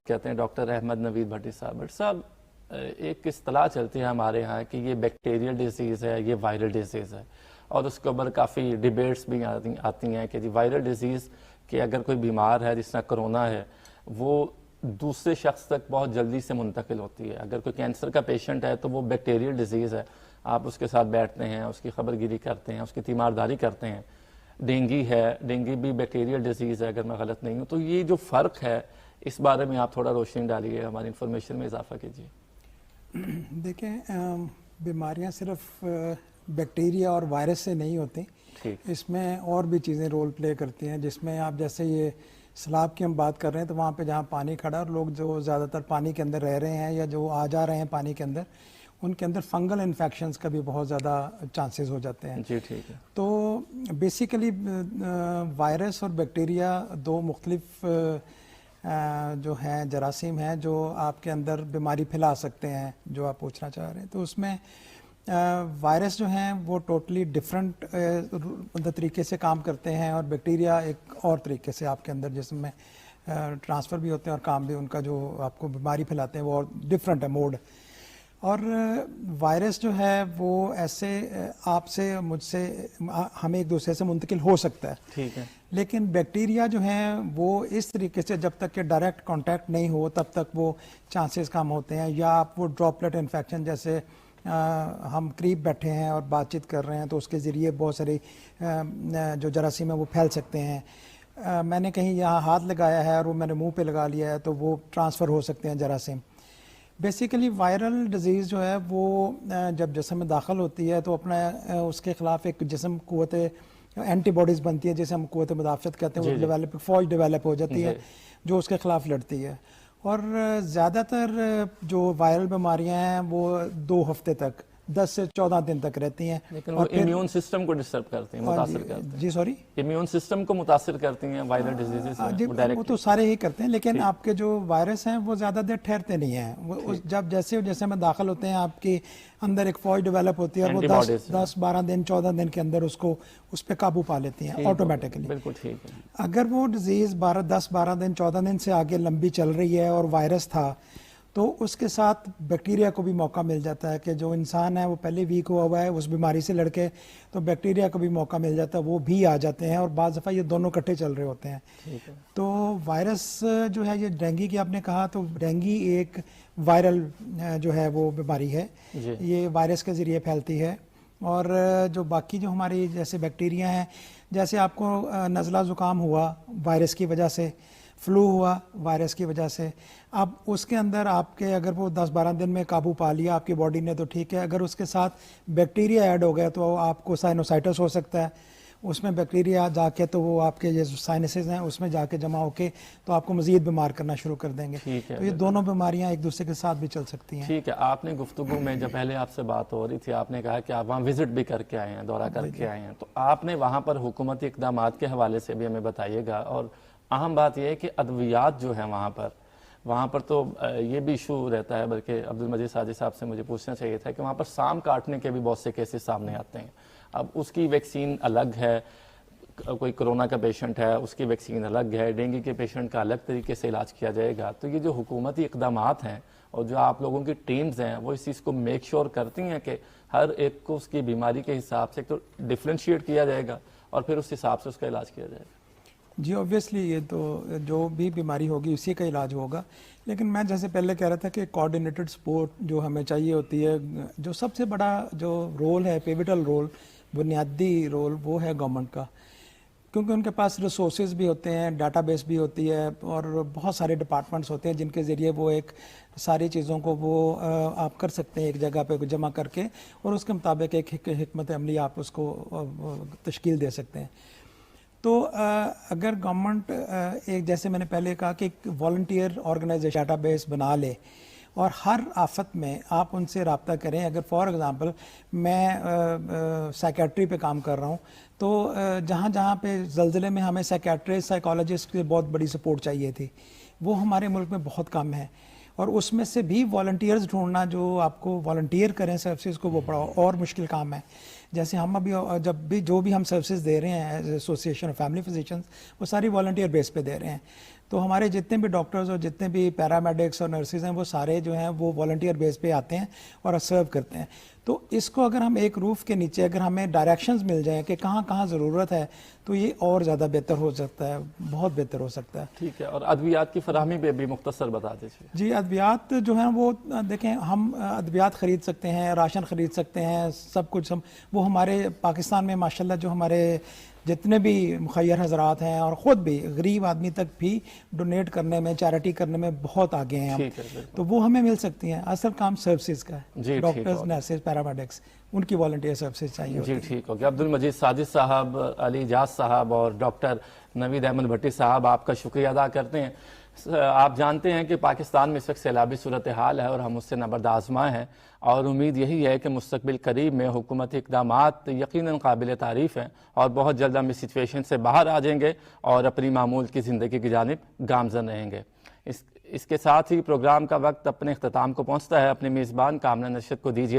کہتے ہیں ڈاکٹر احمد نوید بھٹی صاحب. بٹ صاحب ایک اصطلاح چلتی ہے ہمارے ہاں کہ یہ بیکٹیریل ڈیزیز ہے, یہ وائرل ڈیزیز ہے, اور اس کے اوپر کافی ڈیبیٹس بھی آتی ہیں کہ جی وائرل ڈیزیز کہ اگر کوئی بیمار ہے جس طرح کرونا ہے وہ دوسرے شخص تک بہت جلدی سے منتقل ہوتی ہے. اگر کوئی کینسر کا پیشنٹ ہے تو وہ بیکٹیریل ڈیزیز ہے, آپ اس کے ساتھ بیٹھتے ہیں, اس کی خبر گیری کرتے ہیں, اس کی تیمارداری کرتے ہیں. ڈینگی ہے, ڈینگی بھی بیکٹیریل ڈیزیز ہے اگر میں غلط نہیں ہوں. تو یہ جو فرق ہے اس بارے میں آپ تھوڑا روشنی ڈالیے, ہماری انفارمیشن میں اضافہ کیجیے. دیکھیں بیماریاں صرف بیکٹیریا اور وائرس سے نہیں ہوتی, اس میں اور بھی چیزیں رول پلے کرتی ہیں, جس میں آپ جیسے یہ سیلاب کی ہم بات کر رہے ہیں تو وہاں پہ جہاں پانی کھڑا اور لوگ جو زیادہ تر پانی کے اندر رہ رہے ہیں یا جو آ جا رہے ہیں پانی کے اندر, ان کے اندر فنگل انفیکشنز کا بھی بہت زیادہ چانسز ہو جاتے ہیں. جی ٹھیک ہے. تو بیسیکلی وائرس اور بیکٹیریا دو مختلف جو ہیں جراثیم ہیں جو آپ کے اندر بیماری پھیلا سکتے ہیں, جو آپ پوچھنا چاہ رہے ہیں. تو اس میں وائرس جو ہیں وہ ٹوٹلی ڈفرینٹ طریقے سے کام کرتے ہیں, اور بیکٹیریا ایک اور طریقے سے آپ کے اندر جسم میں ٹرانسفر بھی ہوتے ہیں اور کام بھی ان کا جو آپ کو بیماری پھیلاتے ہیں وہ اور ڈفرینٹ ہے موڈ. اور وائرس جو ہے وہ ایسے آپ سے مجھ سے ہمیں ایک دوسرے سے منتقل ہو سکتا ہے, ٹھیک ہے, لیکن بیکٹیریا جو ہیں وہ اس طریقے سے جب تک کہ ڈائریکٹ کانٹیکٹ نہیں ہو تب تک وہ چانسز کم ہوتے ہیں. یا آپ وہ ڈراپلیٹ انفیکشن جیسے ہم قریب بیٹھے ہیں اور بات چیت کر رہے ہیں تو اس کے ذریعے بہت ساری جو جراثیم ہیں وہ پھیل سکتے ہیں. میں نے کہیں یہاں ہاتھ لگایا ہے اور وہ میں نے منہ پہ لگا لیا ہے تو وہ ٹرانسفر ہو سکتے ہیں جراثیم. بیسیکلی وائرل ڈیزیز جو ہے وہ جب جسم میں داخل ہوتی ہے تو اپنا اس کے خلاف ایک جسم قوت اینٹی باڈیز بنتی ہے جسے ہم قوت مدافعت کہتے ہیں, وہ ڈیولپ فوج ڈیولپ ہو جاتی ہے جو اس کے خلاف لڑتی ہے. اور زیادہ تر جو وائرل بیماریاں ہیں وہ 2 ہفتے تک 10 سے 14 دن تک رہتی ہیں, لیکن وہ امیون سسٹم کو ڈسٹرب کرتی ہیں, متاثر کرتی ہیں. جی سوری, امیون سسٹم کو متاثر کرتی ہیں وائرل ڈیزیزز میں. وہ تو سارے ہی کرتے ہیں, لیکن آپ کے جو وائرس ہیں وہ زیادہ دیر ٹھہرتے نہیں ہیں. وہ جب جیسے میں داخل ہوتے ہیں آپ کے اندر ایک فوج ڈیولپ ہوتی ہے اور وہ 10-12 دن 14 دن کے اندر اس پہ قابو پا لیتی ہیں آٹومیٹکلی. بالکل ٹھیک ہے. اگر وہ ڈیزیز 10-12 دن 14 دن سے آگے لمبی چل رہی ہے اور وائرس تھا تو اس کے ساتھ بیکٹیریا کو بھی موقع مل جاتا ہے کہ جو انسان ہے وہ پہلے ویک ہوا ہے اس بیماری سے لڑ کے, تو بیکٹیریا کو بھی موقع مل جاتا ہے, وہ بھی آ جاتے ہیں اور بعض دفعہ یہ دونوں اکٹھے چل رہے ہوتے ہیں. تو وائرس جو ہے یہ ڈینگی کی آپ نے کہا, تو ڈینگی ایک وائرل جو ہے وہ بیماری ہے, یہ وائرس کے ذریعے پھیلتی ہے. اور جو باقی جو ہماری جیسے بیکٹیریا ہیں, جیسے آپ کو نزلہ زکام ہوا وائرس کی وجہ سے, فلو ہوا وائرس کی وجہ سے, اب اس کے اندر آپ کے اگر وہ 10-12 دن میں قابو پا لیا آپ کی باڈی نے تو ٹھیک ہے, اگر اس کے ساتھ بیکٹیریا ایڈ ہو گیا تو آپ کو سائنوسائٹس ہو سکتا ہے. اس میں بیکٹیریا جا کے تو وہ آپ کے یہ سائنسز ہیں اس میں جا کے جمع ہو کے تو آپ کو مزید بیمار کرنا شروع کر دیں گے. تو یہ دونوں بیماریاں ایک دوسرے کے ساتھ بھی چل سکتی ہیں. ٹھیک ہے. آپ نے گفتگو میں جب پہلے آپ سے بات ہو رہی تھی آپ نے کہا کہ آپ وہاں وزٹ بھی کر کے آئے ہیں, دورہ کر کے آئے ہیں, تو آپ نے وہاں پر حکومتی اقدامات کے حوالے سے بھی ہمیں بتائیے گا. اور اہم بات یہ ہے کہ ادویات جو ہیں وہاں پر تو یہ بھی ایشو رہتا ہے, بلکہ عبدالمجید ساجد صاحب سے مجھے پوچھنا چاہیے تھا کہ وہاں پر سام کاٹنے کے بھی بہت سے کیسز سامنے آتے ہیں. اب اس کی ویکسین الگ ہے, کوئی کرونا کا پیشنٹ ہے اس کی ویکسین الگ ہے, ڈینگی کے پیشنٹ کا الگ طریقے سے علاج کیا جائے گا. تو یہ جو حکومتی اقدامات ہیں اور جو آپ لوگوں کی ٹیمز ہیں وہ اس چیز کو میک شور کرتی ہیں کہ ہر ایک کو اس کی بیماری کے حساب سے تو ڈیفرینشیٹ کیا جائے گا اور پھر اس حساب سے اس کا علاج کیا جائے گا. جی اوبویسلی یہ تو جو بھی بیماری ہوگی اسی کا علاج ہوگا, لیکن میں جیسے پہلے کہہ رہا تھا کہ کوآرڈینیٹڈ سپورٹ جو ہمیں چاہیے ہوتی ہے, جو سب سے بڑا جو رول ہے پیوٹل رول بنیادی رول وہ ہے گورنمنٹ کا, کیونکہ ان کے پاس ریسورسز بھی ہوتے ہیں, ڈاٹا بیس بھی ہوتی ہے اور بہت سارے ڈپارٹمنٹس ہوتے ہیں جن کے ذریعے وہ ایک ساری چیزوں کو وہ آپ کر سکتے ہیں ایک جگہ پہ جمع کر کے اور اس کے مطابق ایک حکمت عملی آپ اس کو تشکیل دے سکتے ہیں. تو اگر گورنمنٹ ایک جیسے میں نے پہلے کہا کہ ایک والنٹیئر آرگنائزیشن ڈاٹا بیس بنا لے اور ہر آفت میں آپ ان سے رابطہ کریں. اگر فار ایگزامپل میں سائیکیٹری پہ کام کر رہا ہوں تو جہاں جہاں پہ زلزلے میں ہمیں سائیکیٹرسٹ سائیکالوجسٹ کی بہت بڑی سپورٹ چاہیے تھی, وہ ہمارے ملک میں بہت کم ہے, اور اس میں سے بھی والنٹیئرز ڈھونڈنا جو آپ کو والنٹیئر کریں سروسز کو وہ بڑا اور مشکل کام ہے. جیسے ہم ابھی جب بھی جو بھی ہم سروسز دے رہے ہیں as association of family physicians وہ ساری والنٹیئر بیس پہ دے رہے ہیں. تو ہمارے جتنے بھی ڈاکٹرز اور جتنے بھی پیرامیڈکس اور نرسز ہیں وہ سارے جو ہیں وہ والنٹیئر بیس پہ آتے ہیں اور سرو کرتے ہیں. تو اس کو اگر ہم ایک روف کے نیچے اگر ہمیں ڈائریکشنز مل جائیں کہ کہاں کہاں ضرورت ہے تو یہ اور زیادہ بہتر ہو سکتا ہے, بہت بہتر ہو سکتا ہے. ٹھیک ہے, اور ادویات کی فراہمی پہ بھی مختصر بتا دیجیے. جی ادویات جو ہیں وہ دیکھیں ہم ادویات خرید سکتے ہیں, راشن خرید سکتے ہیں, سب کچھ وہ ہمارے پاکستان میں ماشاءاللہ جو ہمارے جتنے بھی مخیر حضرات ہیں اور خود بھی غریب آدمی تک بھی ڈونیٹ کرنے میں, چیریٹی کرنے میں بہت آگے ہیں ہم, تو وہ ہمیں مل سکتی ہیں. اصل کام سروسز کا ہے, ڈاکٹرز, نرسز, پیرامیڈکس, ان کی والنٹیئر سروسز چاہیے. جی ٹھیک ہو گیا. عبد المجید ساجد صاحب, علی اجاز صاحب اور ڈاکٹر نوید احمد بھٹی صاحب, آپ کا شکریہ ادا کرتے ہیں. آپ جانتے ہیں کہ پاکستان میں اس وقت سیلابی صورتحال ہے اور ہم اس سے نبرد آزما ہیں, اور امید یہی ہے کہ مستقبل قریب میں حکومتی اقدامات یقیناً قابل تعریف ہیں اور بہت جلد ہم اس سچویشن سے باہر آ جائیں گے اور اپنی معمول کی زندگی کی جانب گامزن رہیں گے. اس کے ساتھ ہی پروگرام کا وقت اپنے اختتام کو پہنچتا ہے. اپنے میزبان کامران ارشد کو دیجیے